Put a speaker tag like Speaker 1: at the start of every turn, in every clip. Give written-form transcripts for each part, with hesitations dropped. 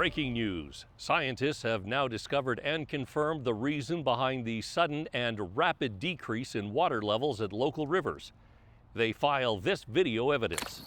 Speaker 1: Breaking news. Scientists have now discovered and confirmed the reason behind the sudden and rapid decrease in water levels at local rivers. They file this video evidence.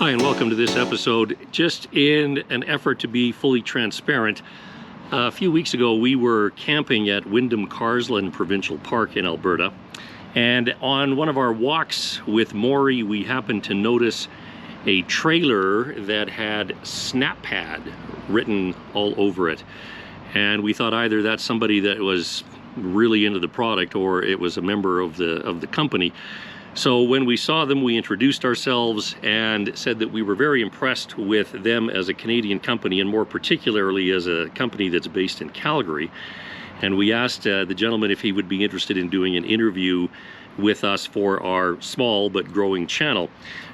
Speaker 1: Hi, and welcome to this episode. Just in an effort to be fully transparent, a few weeks ago we were camping at Wyndham-Carsland Provincial Park in Alberta, and on one of our walks with Maury we happened to notice a trailer that had SnapPad written all over it, and we thought either that's somebody that was really into the product or it was a member of the company. So when we saw them, we introduced ourselves and said that we were very impressed with them as a Canadian company, and more particularly as a company that's based in Calgary. And we asked the gentleman if he would be interested in doing an interview with us for our small but growing channel.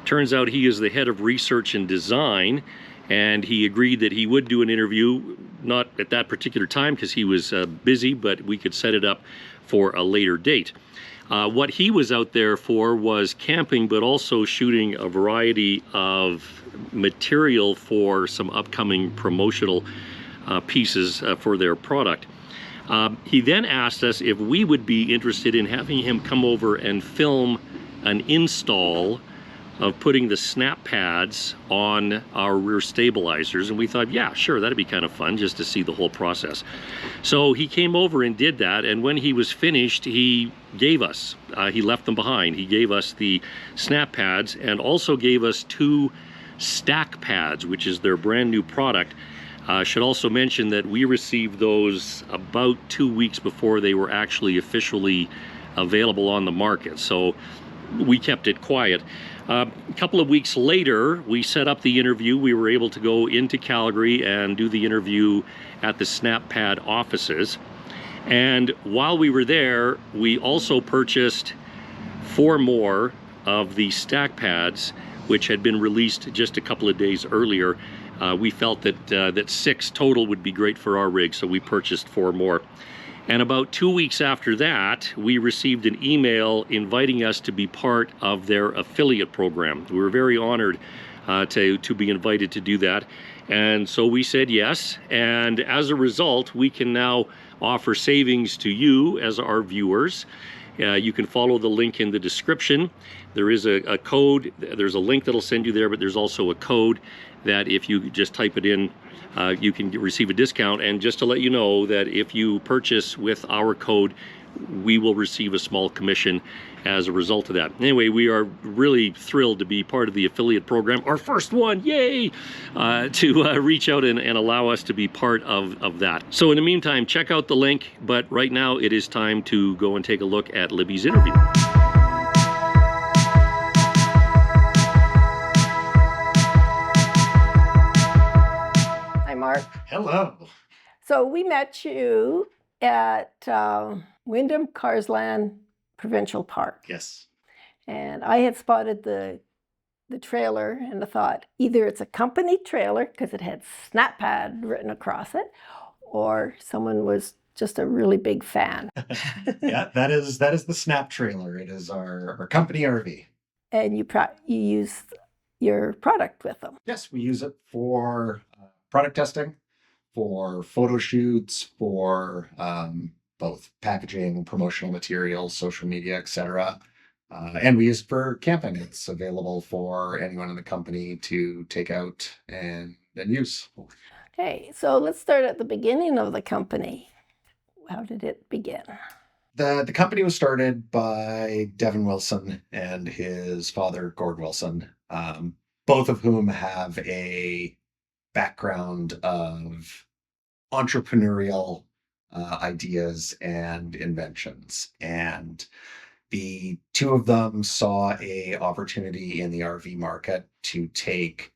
Speaker 1: Turns out he is the head of research and design, and he agreed that he would do an interview, not at that particular time because he was busy, but we could set it up for a later date. What he was out there for was camping, but also shooting a variety of material for some upcoming promotional pieces for their product. He then asked us if we would be interested in having him come over and film an install of putting the SnapPads on our rear stabilizers, and we thought, yeah, sure, that'd be kind of fun just to see the whole process. So he came over and did that, and when he was finished, he gave us, he left them behind. He gave us the SnapPads and also gave us 2 StakPads, which is their brand new product. Should also mention that we received those about 2 weeks before they were actually officially available on the market, so we kept it quiet. A couple of weeks later, we set up the interview. We were able to go into Calgary and do the interview at the SnapPad offices. And while we were there, we also purchased 4 more of the StakPads, which had been released just a couple of days earlier. We felt that 6 total would be great for our rig, so we purchased 4 more. And about 2 weeks after that, we received an email inviting us to be part of their affiliate program. We were very honored to be invited to do that. And so we said yes. And as a result, we can now offer savings to you as our viewers. You can follow the link in the description. There is a code. There's a link that'll send you there, but there's also a code that if you just type it in, you can receive a discount. And just to let you know that if you purchase with our code, we will receive a small commission as a result of that. Anyway, we are really thrilled to be part of the affiliate program, our first one, yay, to reach out and allow us to be part of that. So in the meantime, check out the link, but right now it is time to go and take a look at Libby's interview.
Speaker 2: Mark.
Speaker 3: Hello.
Speaker 2: So we met you at Wyndham-Carsland Provincial Park.
Speaker 3: Yes.
Speaker 2: And I had spotted the trailer and I thought either it's a company trailer because it had SnapPad written across it, or someone was just a really big fan.
Speaker 3: Yeah, that is the Snap trailer. It is our company RV.
Speaker 2: And you use your product with them.
Speaker 3: Yes, we use it for product testing, for photo shoots, for both packaging, promotional materials, social media, etc. And we use it for camping. It's available for anyone in the company to take out and use.
Speaker 2: Okay, so let's start at the beginning of the company. How did it begin?
Speaker 3: The company was started by Devin Wilson and his father, Gord Wilson, both of whom have a background of entrepreneurial ideas and inventions. And the two of them saw a opportunity in the RV market to take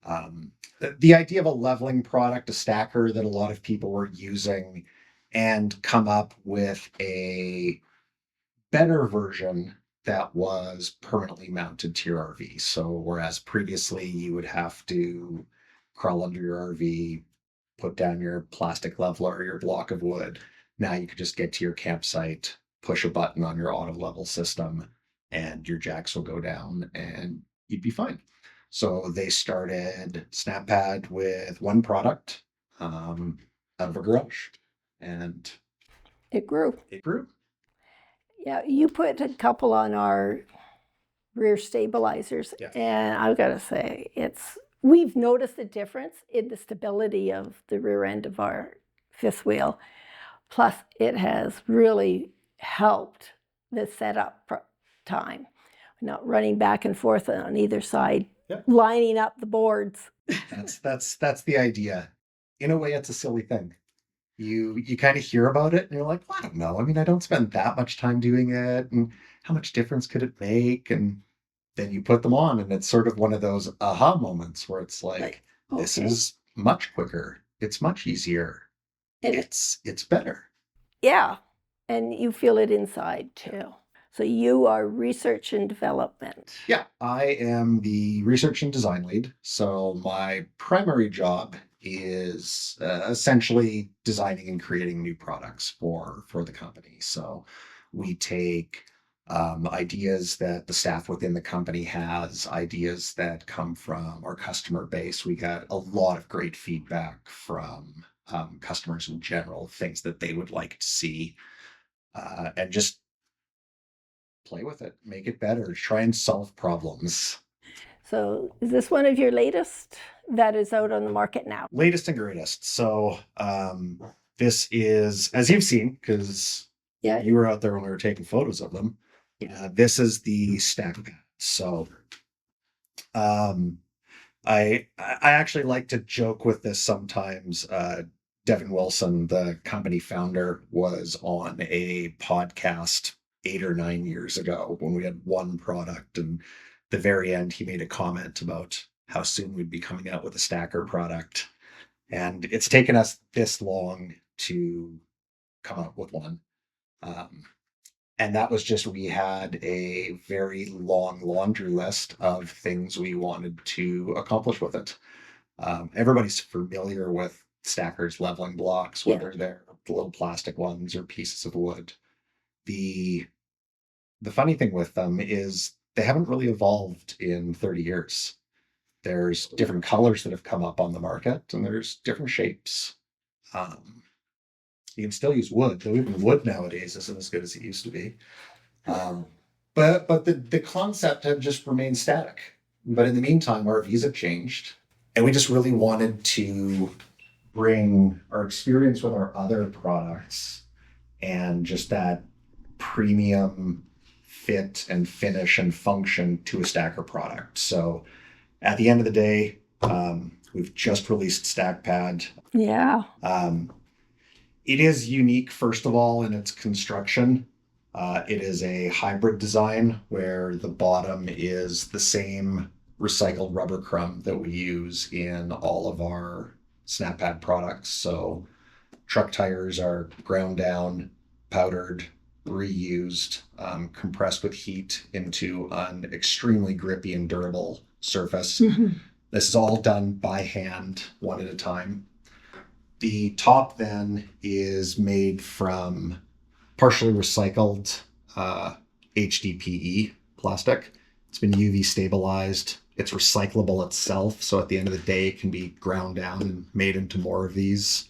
Speaker 3: the idea of a leveling product, a stacker that a lot of people were using, and come up with a better version that was permanently mounted to your RV. So whereas previously you would have to crawl under your RV, put down your plastic leveler or your block of wood, now you could just get to your campsite, push a button on your auto level system, and your jacks will go down and you'd be fine. So they started SnapPad with one product out of a garage, and
Speaker 2: It grew.
Speaker 3: it grew.
Speaker 2: Yeah, you put a couple on our rear stabilizers,
Speaker 3: Yeah.
Speaker 2: and I've got to say, we've noticed a difference in the stability of the rear end of our fifth wheel. Plus, it has really helped the setup time. Not running back and forth on either side,
Speaker 3: Yeah.
Speaker 2: lining up the boards.
Speaker 3: That's the idea. In a way, it's a silly thing. You kind of hear about it and you're like, well, I don't know. I mean, I don't spend that much time doing it, and how much difference could it make? And then you put them on, and it's sort of one of those aha moments where it's like, this
Speaker 2: okay.
Speaker 3: is much quicker. It's much easier.
Speaker 2: And
Speaker 3: it's better.
Speaker 2: Yeah, and you feel it inside too. So you are research and development.
Speaker 3: Yeah, I am the research and design lead. So my primary job is essentially designing and creating new products for the company. So we take ideas that the staff within the company has, ideas that come from our customer base. We got a lot of great feedback from customers in general, things that they would like to see, and just play with it, make it better, try and solve problems.
Speaker 2: So is this one of your latest that is out on the market now?
Speaker 3: Latest and greatest. So this is, as you've seen, because you were out there when we were taking photos of them. This is the StakPad. So I actually like to joke with this sometimes. Devin Wilson, the company founder, was on a podcast 8 or 9 years ago when we had one product, and the very end he made a comment about how soon we'd be coming out with a stacker product, and it's taken us this long to come up with one. And that was just, we had a very long laundry list of things we wanted to accomplish with it. Everybody's familiar with stackers, leveling blocks, whether they're the little plastic ones or pieces of wood. The funny thing with them is they haven't really evolved in 30 years. There's different colors that have come up on the market, and there's different shapes. You can still use wood, though even wood nowadays isn't as good as it used to be. But the concept had just remained static. But in the meantime, our RVs have changed, and we just really wanted to bring our experience with our other products and just that premium fit and finish and function to a stacker product. So at the end of the day, we've just released StakPad.
Speaker 2: Yeah.
Speaker 3: It is unique, first of all, in its construction. It is a hybrid design where the bottom is the same recycled rubber crumb that we use in all of our SnapPad products. So truck tires are ground down, powdered, reused, compressed with heat into an extremely grippy and durable surface. Mm-hmm. This is all done by hand, one at a time. The top then is made from partially recycled HDPE plastic. It's been UV stabilized. It's recyclable itself. So at the end of the day, it can be ground down and made into more of these.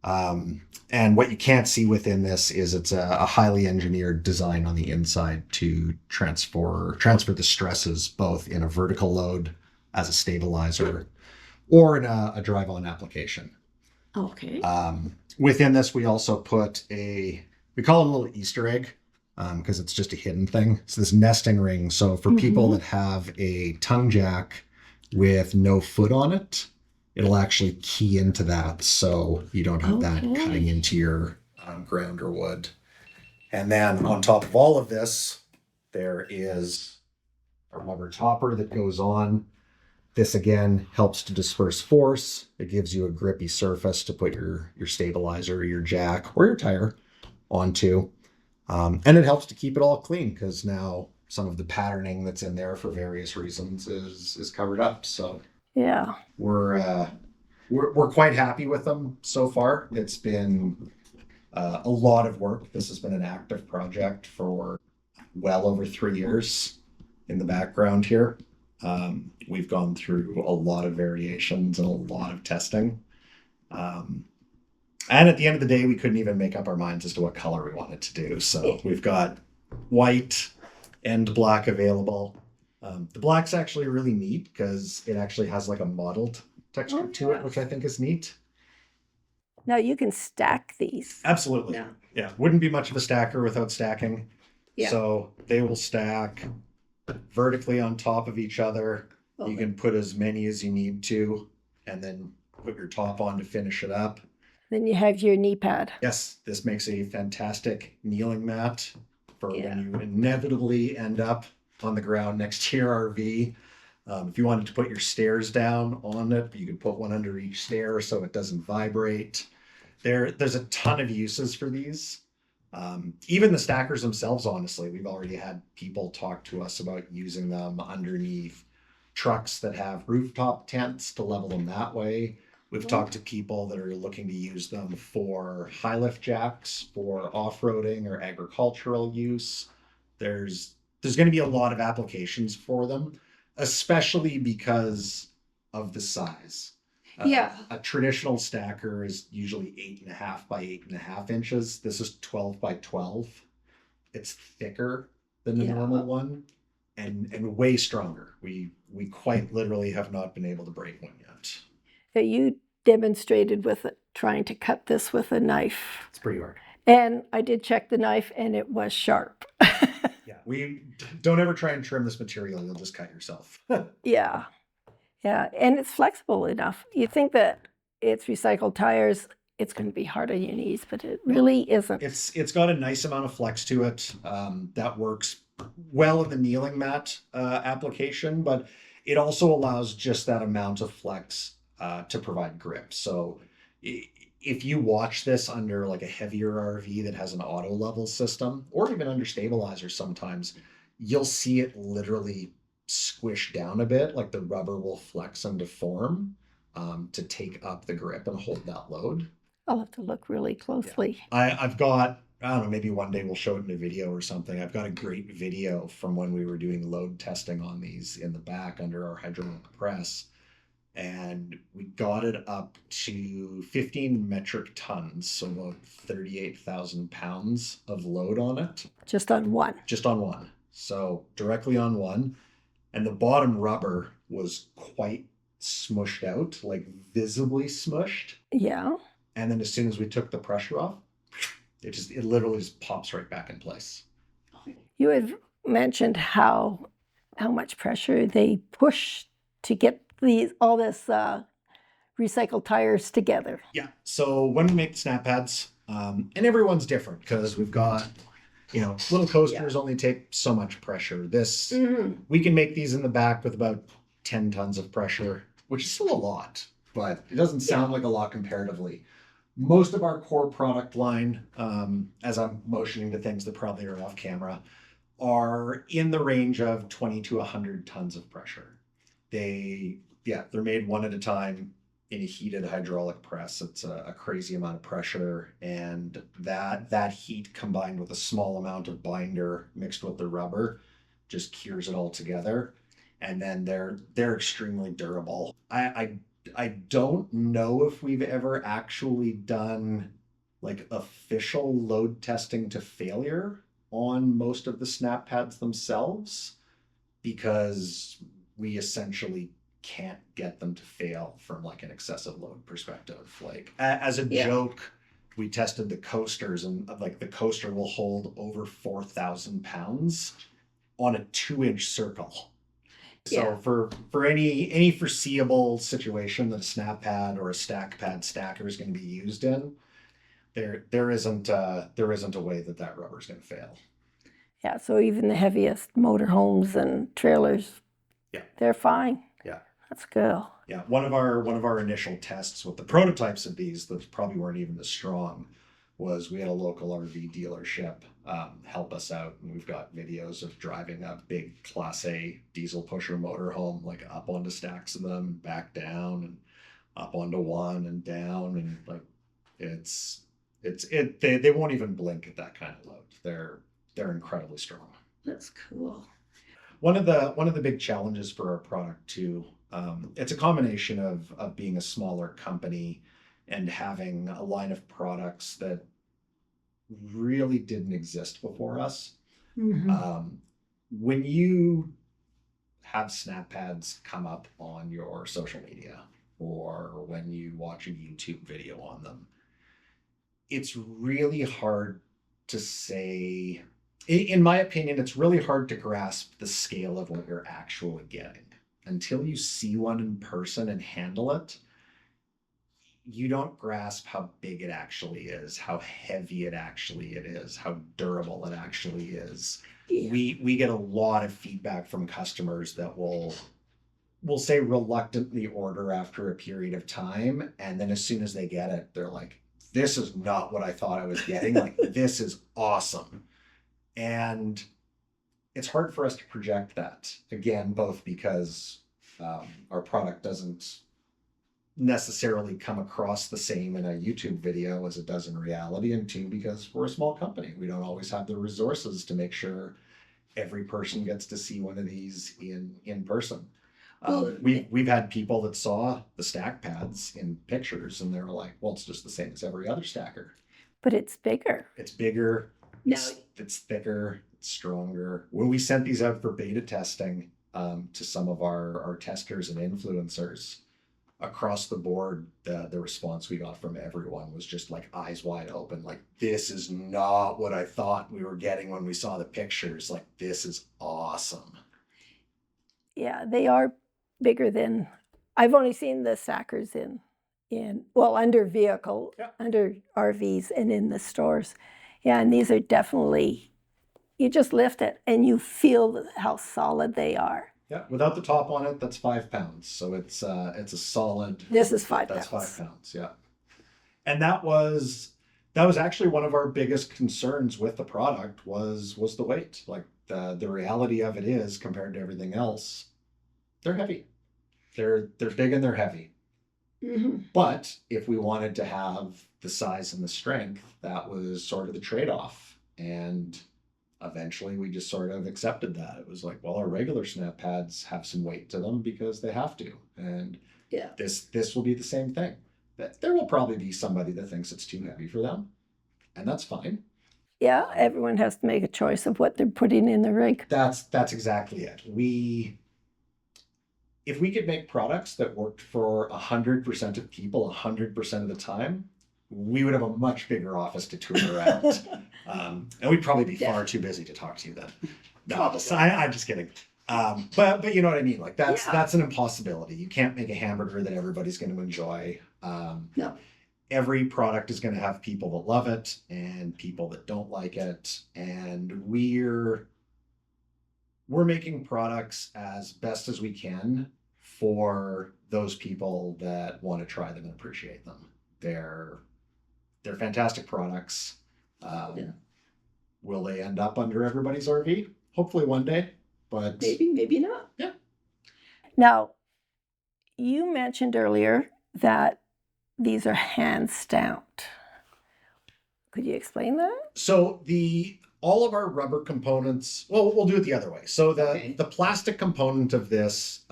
Speaker 3: And what you can't see within this is it's a highly engineered design on the inside to transfer the stresses both in a vertical load as a stabilizer, or in a drive-on application.
Speaker 2: Okay.
Speaker 3: Within this, we also put we call it a little Easter egg, because it's just a hidden thing. It's this nesting ring. So for people that have a tongue jack with no foot on it, it'll actually key into that, so you don't have that cutting into your ground or wood. And then on top of all of this, there is a rubber topper that goes on. This again helps to disperse force. It gives you a grippy surface to put your stabilizer, your jack, or your tire onto. And it helps to keep it all clean, because now some of the patterning that's in there for various reasons is covered up. So
Speaker 2: Yeah.
Speaker 3: we're quite happy with them so far. It's been a lot of work. This has been an active project for well over 3 years in the background here. We've gone through a lot of variations and a lot of testing. And at the end of the day, we couldn't even make up our minds as to what color we wanted to do. So we've got white and black available. The black's actually really neat because it actually has like a mottled texture to it, which I think is neat.
Speaker 2: Now you can stack these.
Speaker 3: Absolutely. Yeah. Wouldn't be much of a stacker without stacking.
Speaker 2: Yeah.
Speaker 3: So they will stack vertically on top of each other. You can put as many as you need to, and then put your top on to finish it up.
Speaker 2: Then you have your knee pad.
Speaker 3: Yes, this makes a fantastic kneeling mat for when you inevitably end up on the ground next to your RV. If you wanted to put your stairs down on it, you can put one under each stair so it doesn't vibrate. There's a ton of uses for these. Even the stackers themselves, honestly, we've already had people talk to us about using them underneath trucks that have rooftop tents to level them that way. We've talked to people that are looking to use them for high lift jacks, for off-roading or agricultural use. There's going to be a lot of applications for them, especially because of the size. A traditional stacker is usually 8.5 by 8.5 inches. This is 12 by 12. It's thicker than the normal one, and way stronger. We quite literally have not been able to break one yet.
Speaker 2: So you demonstrated with it, trying to cut this with a knife.
Speaker 3: It's pretty hard.
Speaker 2: And I did check the knife, and it was sharp.
Speaker 3: Yeah, we don't ever try and trim this material. You'll just cut yourself.
Speaker 2: Yeah. Yeah, and it's flexible enough. You think that it's recycled tires, it's going to be hard on your knees, but it really isn't.
Speaker 3: It's got a nice amount of flex to it. That works well in the kneeling mat application, but it also allows just that amount of flex to provide grip. So if you watch this under like a heavier RV that has an auto level system, or even under stabilizer sometimes, you'll see it literally squish down a bit, like the rubber will flex and deform to take up the grip and hold that load.
Speaker 2: I'll have to look really closely.
Speaker 3: Yeah. I've got, I don't know, maybe one day we'll show it in a video or something. I've got a great video from when we were doing load testing on these in the back under our hydraulic press. And we got it up to 15 metric tons, so about 38,000 pounds of load on it.
Speaker 2: Just on one.
Speaker 3: Just on one. So directly on one. And the bottom rubber was quite smushed out, like visibly smushed.
Speaker 2: Yeah.
Speaker 3: And then as soon as we took the pressure off, it literally just pops right back in place.
Speaker 2: You had mentioned how much pressure they push to get all this recycled tires together.
Speaker 3: Yeah. So when we make the SnapPads, and everyone's different because we've got, little coasters only take so much pressure. We can make these in the back with about 10 tons of pressure, which is still a lot, but it doesn't sound like a lot comparatively. Most of our core product line, as I'm motioning to things that probably are off camera, are in the range of 20 to 100 tons of pressure. They're made one at a time in a heated hydraulic press. It's a crazy amount of pressure, and that heat combined with a small amount of binder mixed with the rubber just cures it all together. And then they're extremely durable. I don't know if we've ever actually done like official load testing to failure on most of the SnapPads themselves, because we essentially can't get them to fail from like an excessive load perspective. Like as a
Speaker 2: Yeah.
Speaker 3: joke, we tested the coasters, and like the coaster will hold over 4,000 pounds on a 2-inch circle. So
Speaker 2: Yeah.
Speaker 3: for any foreseeable situation that a SnapPad or a StakPad stacker is going to be used in, there isn't a way that rubber is going to fail.
Speaker 2: Yeah, so even the heaviest motorhomes and trailers,
Speaker 3: Yeah.
Speaker 2: they're fine.
Speaker 3: Yeah.
Speaker 2: That's good.
Speaker 3: Yeah, one of our initial tests with the prototypes of these that probably weren't even as strong was we had a local RV dealership help us out, and we've got videos of driving a big Class A diesel pusher motorhome, like up onto stacks of them, back down, and up onto one and down, and like they won't even blink at that kind of load. They're incredibly strong.
Speaker 2: That's cool.
Speaker 3: One of the big challenges for our product too, it's a combination of being a smaller company and having a line of products that really didn't exist before us.
Speaker 2: Mm-hmm.
Speaker 3: When you have SnapPads come up on your social media, or when you watch a YouTube video on them, it's really hard to say, in my opinion, it's really hard to grasp the scale of what you're actually getting. Until you see one in person and handle it, you don't grasp how big it actually is, how heavy it actually is, how durable it actually is.
Speaker 2: Yeah.
Speaker 3: We get a lot of feedback from customers that will say reluctantly order after a period of time, and then as soon as they get it, they're like, this is not what I thought I was getting. Like, this is awesome. And it's hard for us to project that, again, both because our product doesn't necessarily come across the same in a YouTube video as it does in reality, and two, because we're a small company. We don't always have the resources to make sure every person gets to see one of these in person. We've had people that saw the StakPads in pictures and they were like, well, it's just the same as every other stacker.
Speaker 2: But it's bigger.
Speaker 3: It's bigger.
Speaker 2: Now,
Speaker 3: It's thicker. It's stronger. When we sent these out for beta testing to some of our testers and influencers, across the board, the response we got from everyone was just like eyes wide open. Like, this is not what I thought we were getting when we saw the pictures. Like, this is awesome.
Speaker 2: yeah, they are bigger than, I've only seen the stackers in under vehicle,
Speaker 3: Yeah.
Speaker 2: under RVs and in the stores. Yeah, and these are definitely, you just lift it and you feel how solid they are.
Speaker 3: Yeah, without the top on it, that's 5 pounds. So it's a solid.
Speaker 2: This is 5
Speaker 3: That's
Speaker 2: pounds.
Speaker 3: 5 pounds. Yeah, and that was actually one of our biggest concerns with the product was the weight. Like the reality of it is, compared to everything else, they're heavy. They're big and they're heavy.
Speaker 2: Mm-hmm.
Speaker 3: But if we wanted to have the size and the strength, that was sort of the trade-off. And eventually we just sort of accepted that. It was like, well, our regular SnapPads have some weight to them because they have to. And
Speaker 2: Yeah.
Speaker 3: this will be the same thing. There will probably be somebody that thinks it's too heavy for them, and that's fine.
Speaker 2: Yeah, everyone has to make a choice of what they're putting in the rig.
Speaker 3: That's exactly it. If we could make products that worked for 100% of people 100% of the time, we would have a much bigger office to tour around. And we'd probably be far too busy to talk to you then. No, I'm just kidding. But you know what I mean? Like that's an impossibility. You can't make a hamburger that everybody's going to enjoy.
Speaker 2: No.
Speaker 3: Every product is going to have people that love it and people that don't like it. And we're making products as best as we can for those people that want to try them and appreciate them. They're fantastic products. Will they end up under everybody's RV? Hopefully one day, but
Speaker 2: maybe not.
Speaker 3: Yeah.
Speaker 2: Now, you mentioned earlier that these are hand stamped. Could you explain that?
Speaker 3: So all of our rubber components, well, we'll do it the other way. So the plastic component of this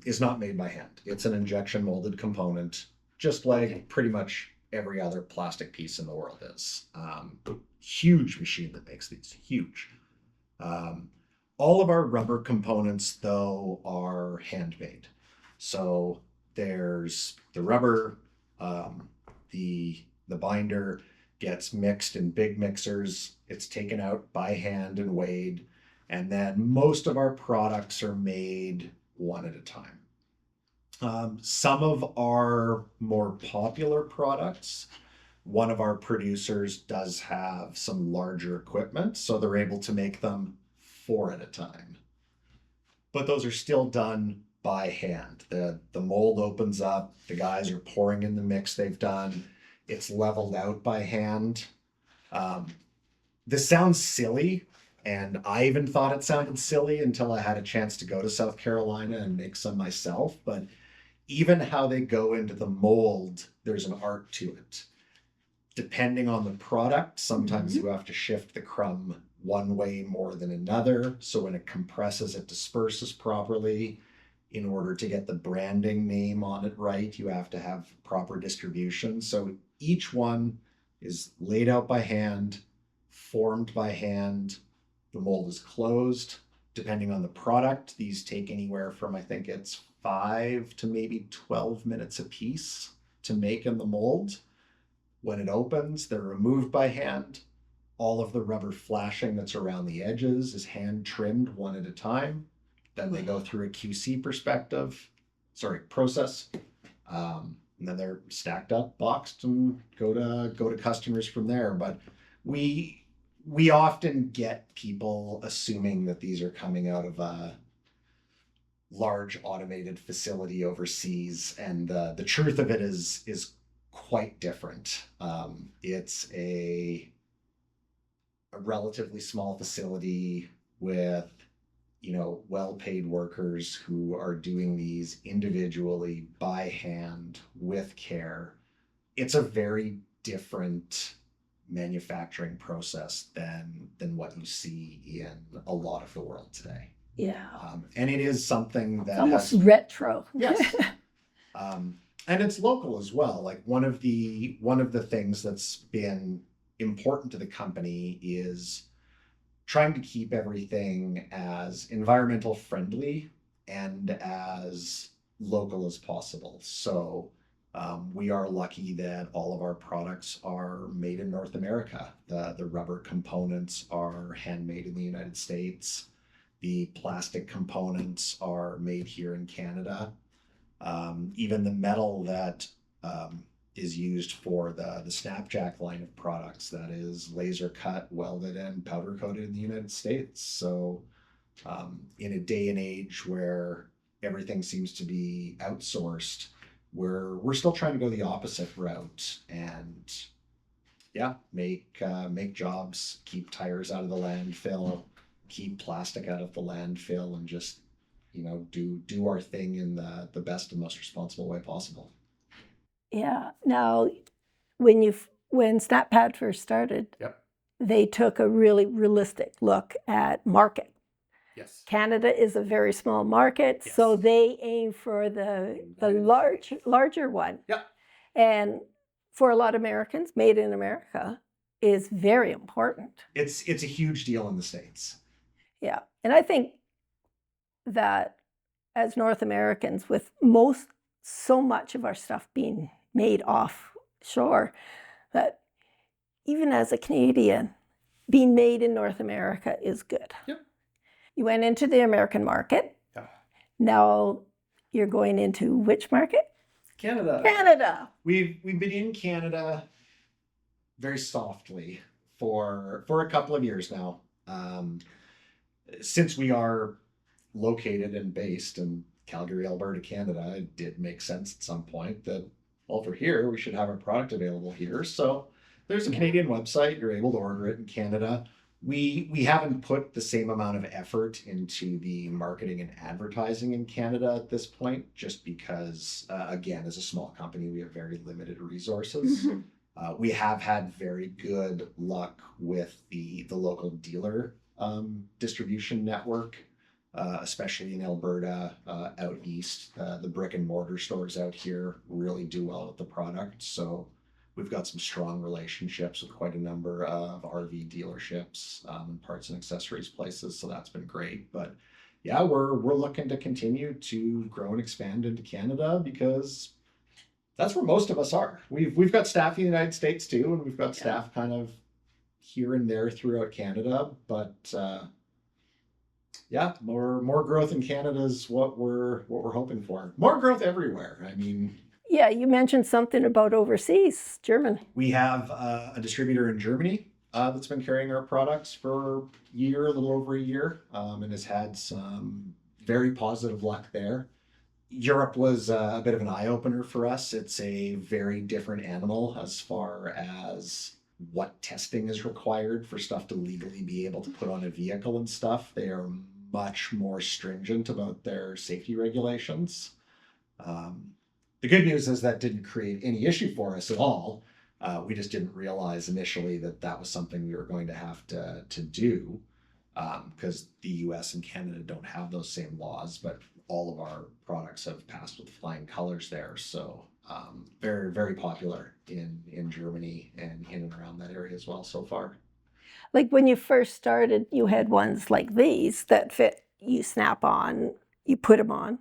Speaker 3: is not made by hand. It's an injection molded component, just like pretty much every other plastic piece in the world is. Huge machine that makes these, huge. All of our rubber components, though, are handmade. So there's the rubber, the binder gets mixed in big mixers. It's taken out by hand and weighed, and then most of our products are made one at a time. Some of our more popular products, one of our producers does have some larger equipment, so they're able to make them four at a time. But those are still done by hand. The mold opens up, the guys are pouring in the mix they've done, it's leveled out by hand. This sounds silly, and I even thought it sounded silly until I had a chance to go to South Carolina and make some myself. But even how they go into the mold, there's an art to it. Depending on the product, sometimes you have to shift the crumb one way more than another. So when it compresses, it disperses properly. In order to get the branding name on it right, you have to have proper distribution. So each one is laid out by hand, formed by hand. The mold is closed. Depending on the product, these take anywhere from, I think it's 5 to maybe 12 minutes a piece to make in the mold. When it opens, they're removed by hand. All of the rubber flashing that's around the edges is hand trimmed one at a time. Then they go through a QC process. And then they're stacked up, boxed, and go to customers from there. But we often get people assuming that these are coming out of a large automated facility overseas, and the truth of it is quite different. It's a relatively small facility with well-paid workers who are doing these individually by hand with care. It's a very different manufacturing process than what you see in a lot of the world today.
Speaker 2: Yeah.
Speaker 3: And it is something that
Speaker 2: almost retro.
Speaker 3: Yes. And it's local as well. Like one of the things that's been important to the company is trying to keep everything as environmental friendly and as local as possible. So we are lucky that all of our products are made in North America. The rubber components are handmade in the United States. The plastic components are made here in Canada. Even the metal that is used for the Snapjack line of products, that is laser cut, welded, and powder coated in the United States. So in a day and age where everything seems to be outsourced, we're still trying to go the opposite route and make jobs, keep tires out of the landfill, keep plastic out of the landfill, and just do our thing in the best and most responsible way possible.
Speaker 2: Yeah. Now, when SnapPad first started,
Speaker 3: Yep.
Speaker 2: they took a really realistic look at market.
Speaker 3: Yes.
Speaker 2: Canada is a very small market,
Speaker 3: Yes.
Speaker 2: so they aim for the larger one.
Speaker 3: Yep.
Speaker 2: And for a lot of Americans, made in America is very important.
Speaker 3: It's a huge deal in the States.
Speaker 2: Yeah. And I think that as North Americans, with so much of our stuff being made offshore, that even as a Canadian, being made in North America is good.
Speaker 3: Yep.
Speaker 2: You went into the American market.
Speaker 3: Yeah.
Speaker 2: Now you're going into which market?
Speaker 3: Canada.
Speaker 2: Canada.
Speaker 3: We've been in Canada very softly for a couple of years now. Since we are located and based in Calgary, Alberta, Canada, it did make sense at some point that, well, if we're here, we should have our product available here. So there's a Canadian website. You're able to order it in Canada. We haven't put the same amount of effort into the marketing and advertising in Canada at this point, just because, again, as a small company, we have very limited resources. Mm-hmm. We have had very good luck with the local dealer distribution network, especially in Alberta, out east. The brick and mortar stores out here really do well with the product. So we've got some strong relationships with quite a number of RV dealerships and parts and accessories places. So that's been great. But yeah, we're looking to continue to grow and expand into Canada because that's where most of us are. We've got staff in the United States too, and we've got staff kind of here and there throughout Canada. But yeah, more growth in Canada is what we're hoping for. More growth everywhere. I mean,
Speaker 2: Yeah, you mentioned something about overseas, Germany.
Speaker 3: we have a distributor in Germany that's been carrying our products for a little over a year, and has had some very positive luck there. Europe was a bit of an eye opener for us. It's a very different animal as far as what testing is required for stuff to legally be able to put on a vehicle and stuff. They are much more stringent about their safety regulations. The good news is that didn't create any issue for us at all. We just didn't realize initially that that was something we were going to have to do because the US and Canada don't have those same laws, but all of our products have passed with flying colors there. So very, very popular in Germany and in and around that area as well so far.
Speaker 2: Like when you first started, you had ones like these that fit, you snap on, you put them on.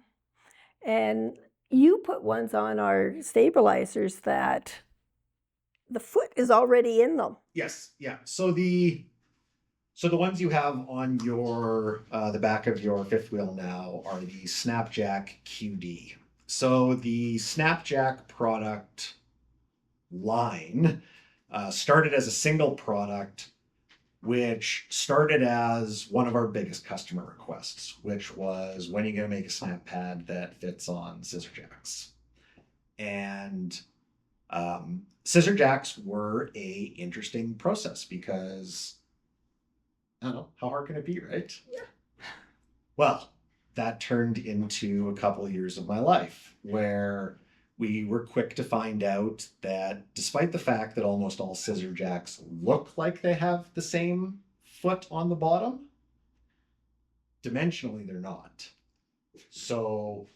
Speaker 2: And you put ones on our stabilizers that the foot is already in them.
Speaker 3: Yes, yeah. So the ones you have on your the back of your fifth wheel now are the Snapjack QD. So the Snapjack product line started as a single product, which started as one of our biggest customer requests, which was, when are you going to make a SnapPad that fits on scissor jacks? And scissor jacks were a interesting process because, I don't know, how hard can it be, right?
Speaker 2: Yeah.
Speaker 3: Well, that turned into a couple of years of my life where we were quick to find out that despite the fact that almost all scissor jacks look like they have the same foot on the bottom, dimensionally they're not. So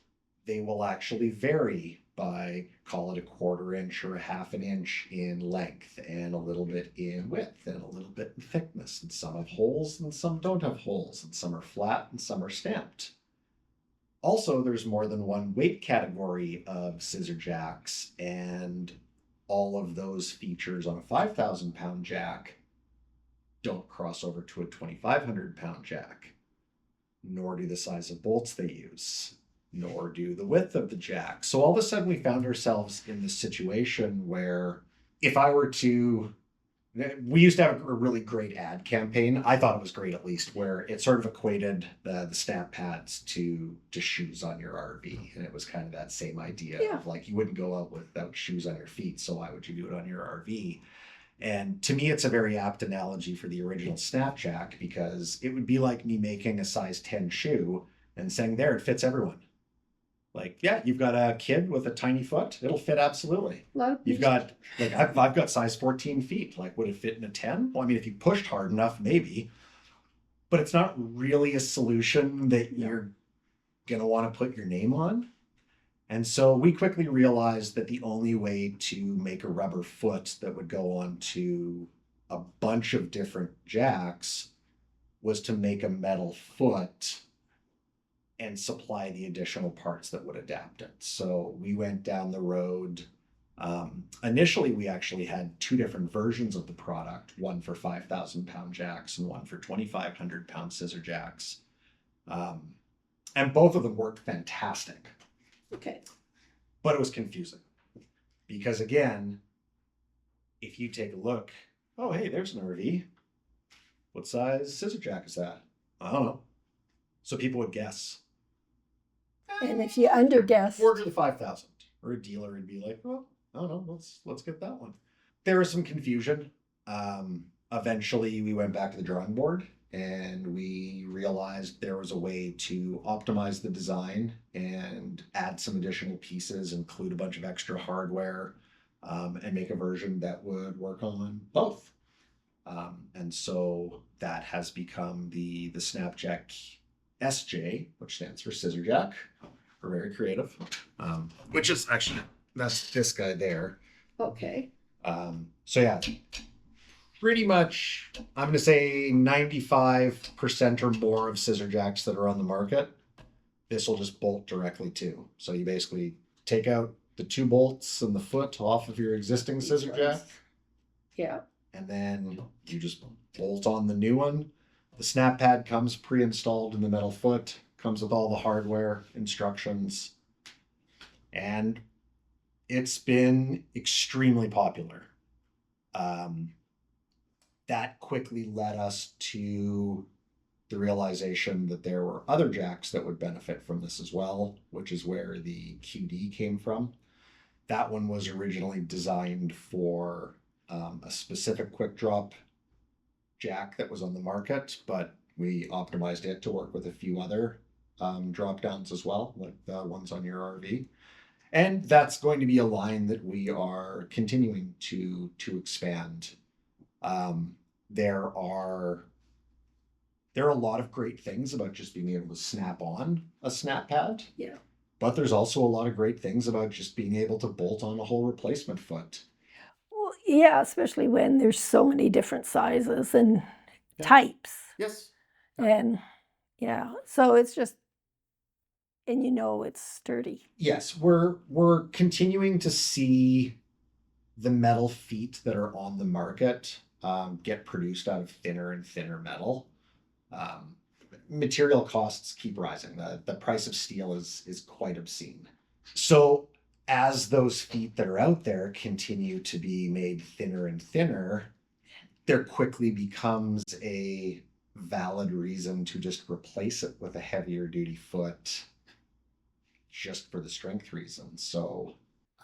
Speaker 3: they will actually vary by, call it a 1/4 inch or a 1/2 inch in length and a little bit in width and a little bit in thickness. And some have holes and some don't have holes, and some are flat and some are stamped. Also, there's more than one weight category of scissor jacks, and all of those features on a 5,000-pound jack don't cross over to a 2,500-pound jack, nor do the size of bolts they use, nor do the width of the jack. So all of a sudden we found ourselves in this situation where if I were to, we used to have a really great ad campaign. I thought it was great, at least, where it sort of equated the SnapPads to shoes on your RV. And it was kind of that same idea of like, you wouldn't go out without shoes on your feet, so why would you do it on your RV? And to me, it's a very apt analogy for the original Snapjack, because it would be like me making a size 10 shoe and saying, there, it fits everyone. Like, yeah, you've got a kid with a tiny foot, it'll fit absolutely. You've got, like, I've got size 14 feet. Like, would it fit in a 10? Well, I mean, if you pushed hard enough, maybe. But it's not really a solution that you're going to want to put your name on. And so we quickly realized that the only way to make a rubber foot that would go onto a bunch of different jacks was to make a metal foot and supply the additional parts that would adapt it. So we went down the road. Initially, we actually had 2 different versions of the product, one for 5,000-pound jacks and one for 2,500-pound scissor jacks. And both of them worked fantastic.
Speaker 2: Okay.
Speaker 3: But it was confusing because, again, if you take a look, oh, hey, there's an RV. What size scissor jack is that? I don't know. So people would guess.
Speaker 2: And if you underguess,
Speaker 3: 4 to the 5,000, or a dealer would be like, well, I don't know, let's get that one. There was some confusion. Eventually, we went back to the drawing board and we realized there was a way to optimize the design and add some additional pieces, include a bunch of extra hardware, and make a version that would work on both. And so that has become the Snapjack SJ, which stands for scissor jack. We're very creative, which is actually, that's this guy there.
Speaker 2: okay.
Speaker 3: So yeah, pretty much, I'm going to say 95% or more of scissor jacks that are on the market, this will just bolt directly to. So you basically take out the 2 bolts and the foot off of your existing scissor jack.
Speaker 2: Yeah.
Speaker 3: And then you just bolt on the new one. The SnapPad comes pre-installed in the metal foot, comes with all the hardware instructions, and it's been extremely popular. That quickly led us to the realization that there were other jacks that would benefit from this as well, which is where the QD came from. That one was originally designed for a specific quick drop jack that was on the market, but we optimized it to work with a few other drop downs as well, like the ones on your RV. And that's going to be a line that we are continuing to expand. There are a lot of great things about just being able to snap on a SnapPad.
Speaker 2: Yeah.
Speaker 3: But there's also a lot of great things about just being able to bolt on a whole replacement foot.
Speaker 2: Well, yeah, especially when there's so many different sizes and types.
Speaker 3: Yes.
Speaker 2: And yeah, so it's just, and it's sturdy.
Speaker 3: Yes, we're continuing to see the metal feet that are on the market get produced out of thinner and thinner metal. Material costs keep rising. The price of steel is quite obscene. So as those feet that are out there continue to be made thinner and thinner, there quickly becomes a valid reason to just replace it with a heavier duty foot just for the strength reasons. So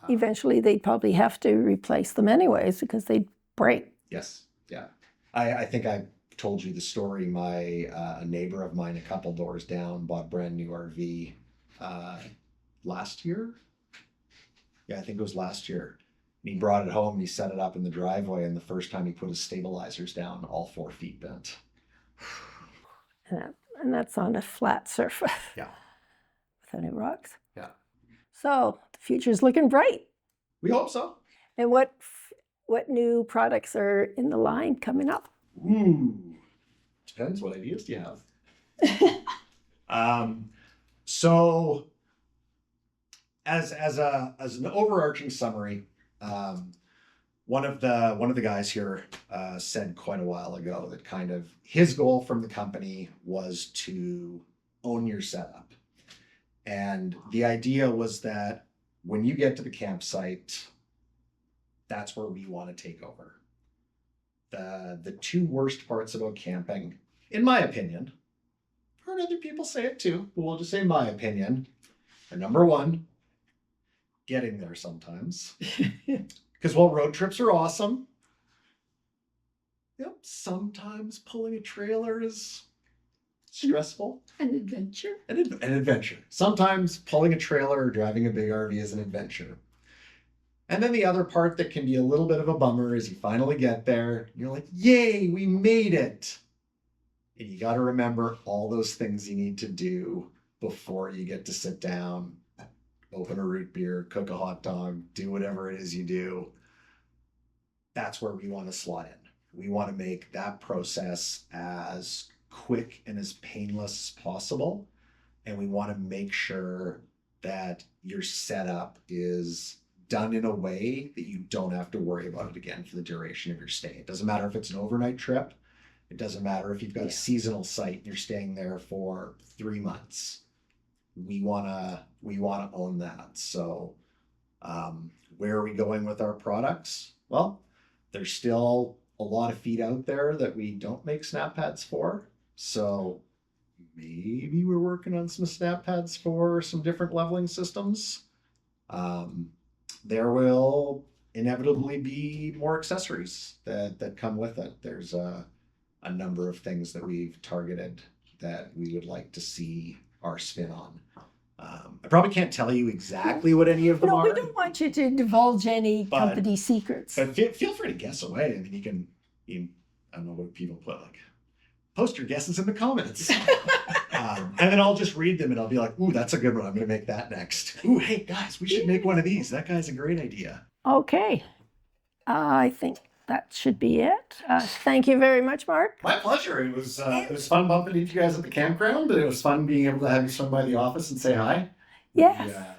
Speaker 2: eventually they'd probably have to replace them anyways because they'd break.
Speaker 3: Yes. Yeah. I think I told you the story. My a neighbor of mine a couple doors down bought a brand new RV last year. Yeah, I think it was last year. And he brought it home and he set it up in the driveway, and the first time he put his stabilizers down, all 4 feet bent.
Speaker 2: And that's on a flat surface.
Speaker 3: Yeah.
Speaker 2: Without any rocks.
Speaker 3: Yeah.
Speaker 2: So the future's looking bright.
Speaker 3: We hope so.
Speaker 2: And what new products are in the line coming up?
Speaker 3: Depends what ideas do you have. So as an overarching summary, one of the guys here said quite a while ago that kind of his goal from the company was to own your setup. And the idea was that when you get to the campsite, that's where we want to take over. The 2 worst parts about camping, in my opinion, I've heard other people say it too, but we'll just say my opinion. And number 1, getting there sometimes. Because while road trips are awesome, sometimes pulling a trailer is stressful.
Speaker 2: An adventure.
Speaker 3: An adventure. Sometimes pulling a trailer or driving a big RV is an adventure. And then the other part that can be a little bit of a bummer is you finally get there. You're like, yay, we made it. And you got to remember all those things you need to do before you get to sit down, open a root beer, cook a hot dog, do whatever it is you do. That's where we want to slot in. We want to make that process as quick and as painless as possible. And we want to make sure that your setup is done in a way that you don't have to worry about it again for the duration of your stay. It doesn't matter if it's an overnight trip. It doesn't matter if you've got a seasonal site and you're staying there for 3 months. We wanna own that. So where are we going with our products? Well, there's still a lot of feet out there that we don't make SnapPads for. So maybe we're working on some SnapPads for some different leveling systems. There will inevitably be more accessories that come with it. There's a number of things that we've targeted that we would like to see our spin on. I probably can't tell you exactly what any of them are.
Speaker 2: No, we don't want you to divulge any company secrets.
Speaker 3: But feel free to guess away. I mean, I don't know what people put, like, post your guesses in the comments. And then I'll just read them and I'll be like, ooh, that's a good one. I'm going to make that next. Ooh, hey, guys, we should make one of these. That guy's a great idea.
Speaker 2: Okay. I think that should be it. Thank you very much, Mark.
Speaker 3: My pleasure. It was fun bumping into you guys at the campground. It was fun being able to have you swing by the office and say hi.
Speaker 2: Yes.
Speaker 3: Yeah.